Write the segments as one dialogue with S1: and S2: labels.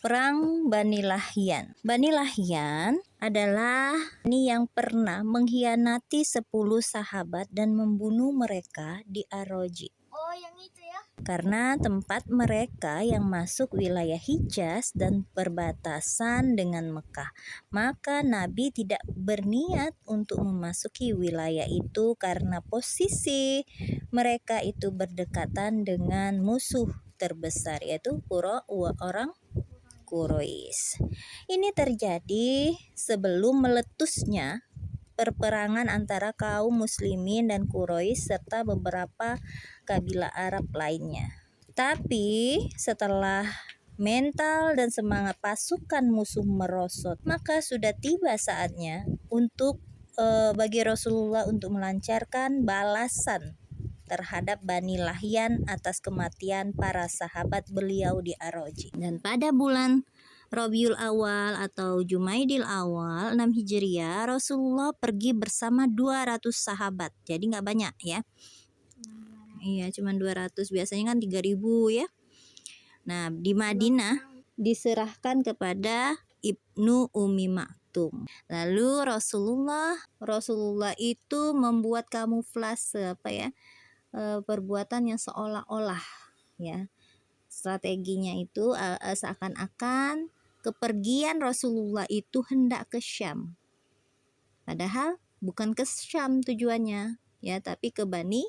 S1: Perang Bani Lahyan. Bani Lahyan adalah ini yang pernah mengkhianati 10 sahabat dan membunuh mereka di Aroji.
S2: Oh, yang itu ya?
S1: Karena tempat mereka yang masuk wilayah Hijaz dan perbatasan dengan Mekah. Maka Nabi tidak berniat untuk memasuki wilayah itu karena posisi mereka itu berdekatan dengan musuh terbesar, yaitu orang Quraisy. Ini terjadi sebelum meletusnya perperangan antara kaum muslimin dan Quraisy serta beberapa kabilah Arab lainnya. Tapi setelah mental dan semangat pasukan musuh merosot, maka sudah tiba saatnya untuk bagi Rasulullah untuk melancarkan balasan terhadap Bani Lahyan atas kematian para sahabat beliau di Aroji. Dan pada bulan Rabiul Awal atau Jumaidil Awal 6 Hijriah, Rasulullah pergi bersama 200 sahabat. Jadi nggak banyak ya. Iya, cuma 200. Biasanya kan 3000 ya. Nah, di Madinah diserahkan kepada Ibnu Ummi Maktum. Lalu Rasulullah itu membuat kamuflase perbuatan yang seolah-olah ya. Strateginya itu seakan-akan kepergian Rasulullah itu hendak ke Syam. Padahal bukan ke Syam tujuannya ya, tapi ke Bani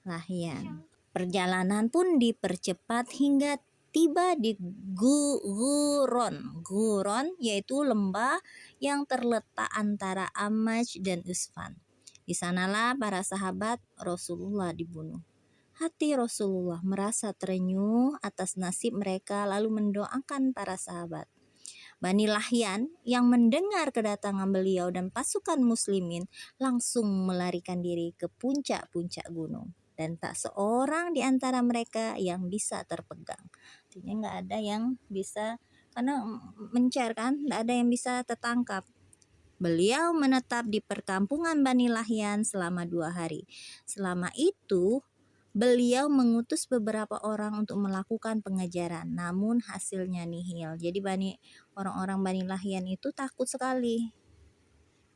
S1: Lahyan. Perjalanan pun dipercepat hingga tiba di Guron. Guron yaitu lembah yang terletak antara Amaj dan Usfan. Di sanalah para sahabat Rasulullah dibunuh. Hati Rasulullah merasa terenyuh atas nasib mereka lalu mendoakan para sahabat. Bani Lahyan yang mendengar kedatangan beliau dan pasukan muslimin langsung melarikan diri ke puncak-puncak gunung. Dan tak seorang di antara mereka yang bisa terpegang. Artinya nggak ada yang bisa, karena mencar kan, nggak ada yang bisa tertangkap. Beliau menetap di perkampungan Bani Lahyan selama 2 hari. Selama itu, beliau mengutus beberapa orang untuk melakukan pengejaran, namun hasilnya nihil. Jadi orang-orang Bani Lahyan itu takut sekali.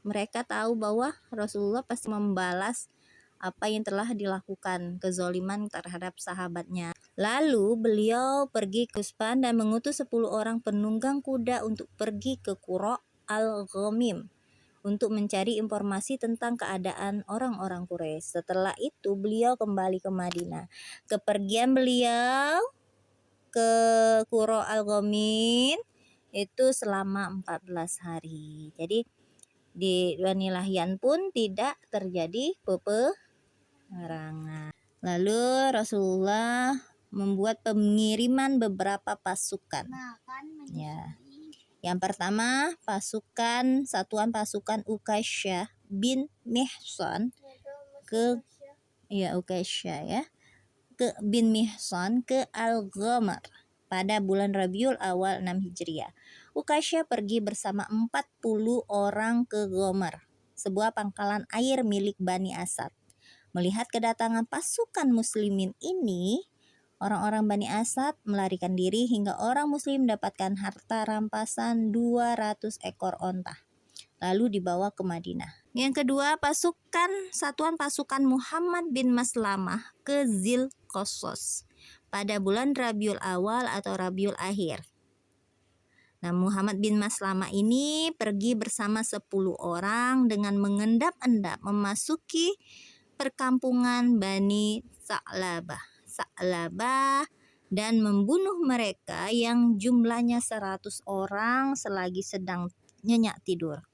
S1: Mereka tahu bahwa Rasulullah pasti membalas apa yang telah dilakukan, kezoliman terhadap sahabatnya. Lalu beliau pergi ke Usfan dan mengutus 10 orang penunggang kuda untuk pergi ke Qura al-Ghamim untuk mencari informasi tentang keadaan orang-orang Quraisy. Setelah itu beliau kembali ke Madinah. Kepergian beliau ke Qura al-Ghamim itu selama 14 hari. Jadi di Bani Lahyan pun tidak terjadi peperangan. Lalu Rasulullah membuat pengiriman beberapa pasukan. Ya. Yang pertama, satuan pasukan Uqaisyah bin Mihsan ke bin Mihsan ke Al-Ghamar pada bulan Rabiul Awal 6 Hijriah. Uqaisyah pergi bersama 40 orang ke Ghamar, sebuah pangkalan air milik Bani Asad. Melihat kedatangan pasukan muslimin ini, orang-orang Bani Asad melarikan diri hingga orang muslim mendapatkan harta rampasan 200 ekor onta. Lalu dibawa ke Madinah. Yang kedua, satuan pasukan Muhammad bin Maslamah ke Zil Qasas pada bulan Rabiul Awal atau Rabiul Akhir. Nah, Muhammad bin Maslamah ini pergi bersama 10 orang dengan mengendap-endap memasuki perkampungan Bani Sa'labah dan membunuh mereka yang jumlahnya 100 orang selagi sedang nyenyak tidur.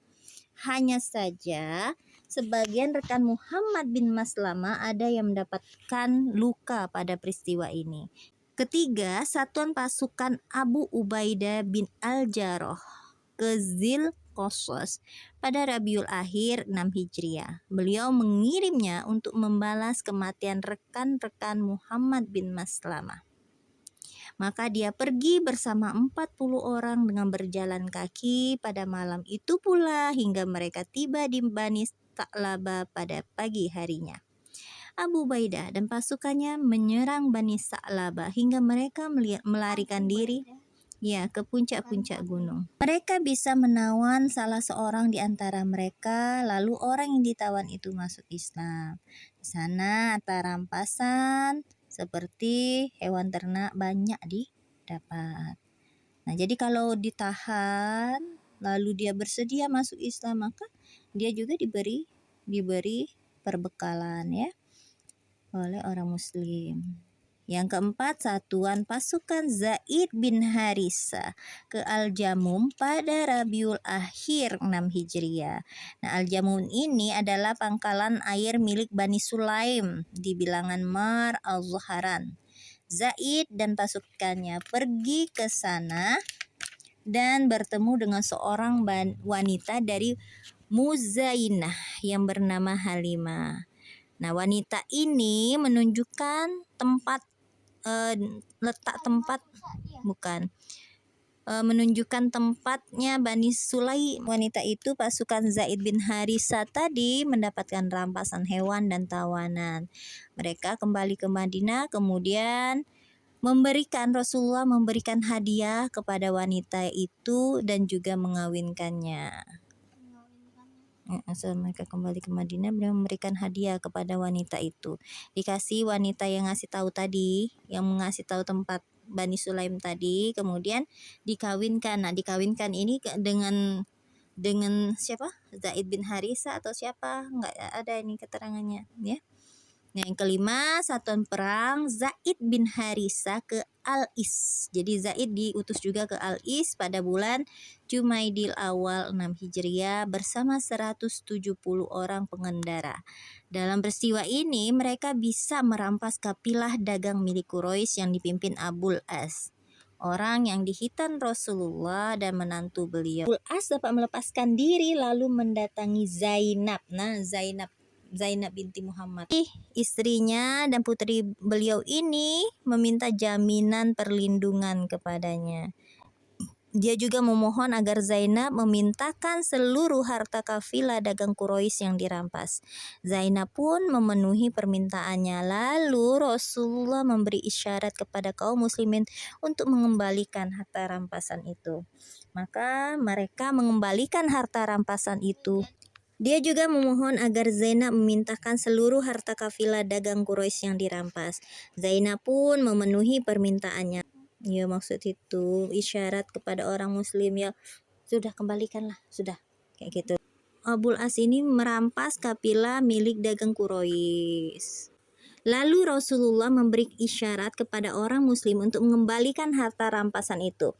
S1: Hanya saja sebagian rekan Muhammad bin Maslamah ada yang mendapatkan luka pada peristiwa ini. Ketiga, satuan pasukan Abu Ubaidah bin Al-Jarrah ke Zil Qasas pada Rabiul Akhir 6 Hijriah. Beliau mengirimnya untuk membalas kematian rekan-rekan Muhammad bin Maslamah. Maka dia pergi bersama 40 orang dengan berjalan kaki pada malam itu pula hingga mereka tiba di Bani Sa'labah pada pagi harinya. Abu Ubaidah dan pasukannya menyerang Bani Sa'labah hingga mereka melarikan diri. Ya, ke puncak-puncak gunung. Mereka bisa menawan salah seorang di antara mereka, lalu orang yang ditawan itu masuk Islam. Di sana harta rampasan seperti hewan ternak banyak didapat. Nah, jadi kalau ditahan lalu dia bersedia masuk Islam, maka dia juga diberi perbekalan ya oleh orang muslim. Yang keempat, satuan pasukan Zaid bin Harisa ke Al-Jamum pada Rabiul Akhir 6 Hijriah. Nah, Al-Jamum ini adalah pangkalan air milik Bani Sulaim di bilangan Mar al-Zuharan. Zaid dan pasukannya pergi ke sana dan bertemu dengan seorang wanita dari Muzainah yang bernama Halimah. Nah, wanita ini menunjukkan letak tempat bukan menunjukkan tempatnya Bani Sulaim. Wanita itu pasukan Zaid bin Harisa tadi mendapatkan rampasan hewan dan tawanan. Mereka kembali ke Madinah, kemudian Rasulullah memberikan hadiah kepada wanita itu dan juga mengawinkannya. Setelah mereka kembali ke Madinah, beliau memberikan hadiah kepada wanita itu. Dikasih wanita yang ngasih tahu tadi, yang mengasih tahu tempat Bani Sulaim tadi, kemudian dikawinkan. Nah, dikawinkan ini dengan siapa? Zaid bin Harisa atau siapa? Enggak ada ini keterangannya, ya. Nah, yang kelima, satuan perang Zaid bin Harisa ke Al-Is. Jadi Zaid diutus juga ke Al-Is pada bulan Jumaidil awal 6 Hijriah bersama 170 orang pengendara. Dalam peristiwa ini mereka bisa merampas kapilah dagang milik Quraisy yang dipimpin Abul As, orang yang dihitan Rasulullah dan menantu beliau. Abul As dapat melepaskan diri lalu mendatangi Zainab. Nah, Zainab binti Muhammad. Istrinya dan putri beliau ini meminta jaminan perlindungan kepadanya. Dia juga memohon agar Zainab memintakan seluruh harta kafilah dagang Quraisy yang dirampas. Zainab pun memenuhi permintaannya. Lalu Rasulullah memberi isyarat kepada kaum muslimin untuk mengembalikan harta rampasan itu. Maka mereka mengembalikan harta rampasan itu. Dia juga memohon agar Zainab memintakan seluruh harta kafilah dagang Quraisy yang dirampas. Zainab pun memenuhi permintaannya. Ya, maksud itu isyarat kepada orang muslim, ya sudah kembalikanlah, sudah kayak gitu. Abul As ini merampas kafilah milik dagang Quraisy. Lalu Rasulullah memberi isyarat kepada orang muslim untuk mengembalikan harta rampasan itu.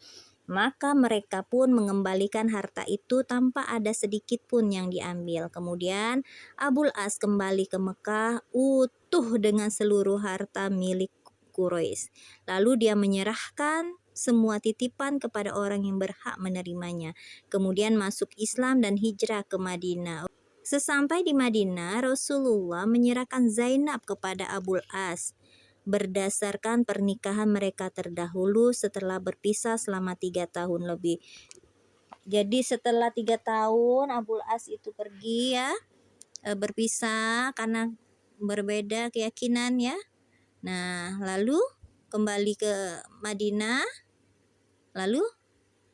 S1: Maka mereka pun mengembalikan harta itu tanpa ada sedikit pun yang diambil. Kemudian Abul As kembali ke Mekah utuh dengan seluruh harta milik Quraisy. Lalu dia menyerahkan semua titipan kepada orang yang berhak menerimanya. Kemudian masuk Islam dan hijrah ke Madinah. Sesampai di Madinah, Rasulullah menyerahkan Zainab kepada Abul As berdasarkan pernikahan mereka terdahulu setelah berpisah selama 3 tahun lebih. Jadi setelah 3 tahun Abul As itu pergi ya, berpisah karena berbeda keyakinan ya. Nah, lalu kembali ke Madinah, lalu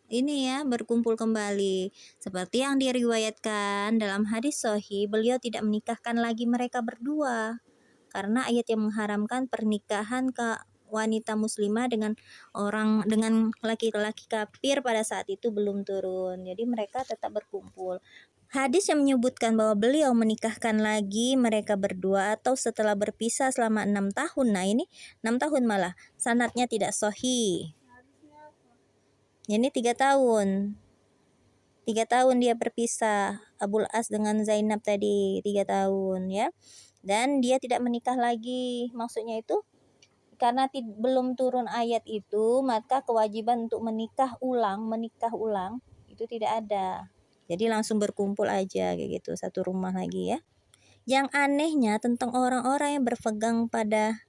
S1: ini ya berkumpul kembali. Seperti yang diriwayatkan dalam hadis sahih, beliau tidak menikahkan lagi mereka berdua karena ayat yang mengharamkan pernikahan ke wanita muslimah dengan laki-laki kafir pada saat itu belum turun. Jadi mereka tetap berkumpul. Hadis yang menyebutkan bahwa beliau menikahkan lagi mereka berdua atau setelah berpisah selama 6 tahun. Nah, ini 6 tahun malah sanadnya tidak sahih. Ini 3 tahun. 3 tahun dia berpisah, Abul As dengan Zainab tadi 3 tahun ya. Dan dia tidak menikah lagi. Maksudnya itu karena belum turun ayat itu, maka kewajiban untuk menikah ulang itu tidak ada. Jadi langsung berkumpul aja kayak gitu, satu rumah lagi ya. Yang anehnya tentang orang-orang yang berpegang pada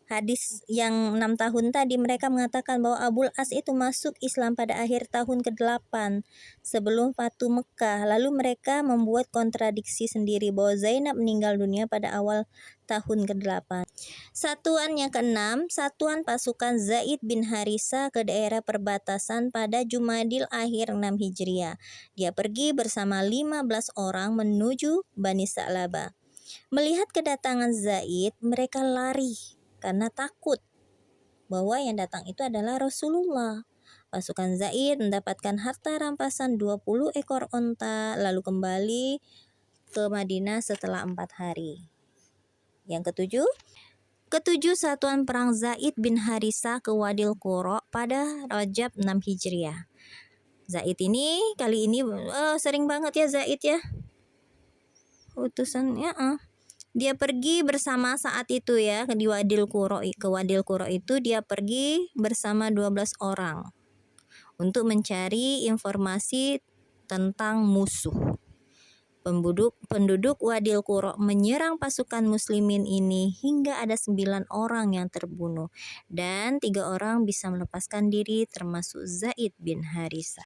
S1: hadis yang 6 tahun tadi, mereka mengatakan bahwa Abul As itu masuk Islam pada akhir tahun ke-8 sebelum Fatu Mekah. Lalu mereka membuat kontradiksi sendiri bahwa Zainab meninggal dunia pada awal tahun ke-8. Satuan yang keenam, satuan pasukan Zaid bin Harisa ke daerah perbatasan pada Jumadil akhir 6 Hijriah. Dia pergi bersama 15 orang menuju Bani Sa'labah. Melihat kedatangan Zaid, mereka lari karena takut bahwa yang datang itu adalah Rasulullah. Pasukan Zaid mendapatkan harta rampasan 20 ekor onta lalu kembali ke Madinah setelah 4 hari. Yang ketujuh, satuan perang Zaid bin Harisa ke Wadil Qura pada Rajab 6 Hijriah. Zaid ini kali ini sering banget ya Zaid ya. Utusannya dia pergi bersama saat itu ya di Wadil Qura. Ke Wadil Qura itu dia pergi bersama 12 orang untuk mencari informasi tentang musuh. Penduduk Wadil Qura menyerang pasukan muslimin ini hingga ada 9 orang yang terbunuh dan 3 orang bisa melepaskan diri termasuk Zaid bin Harisa.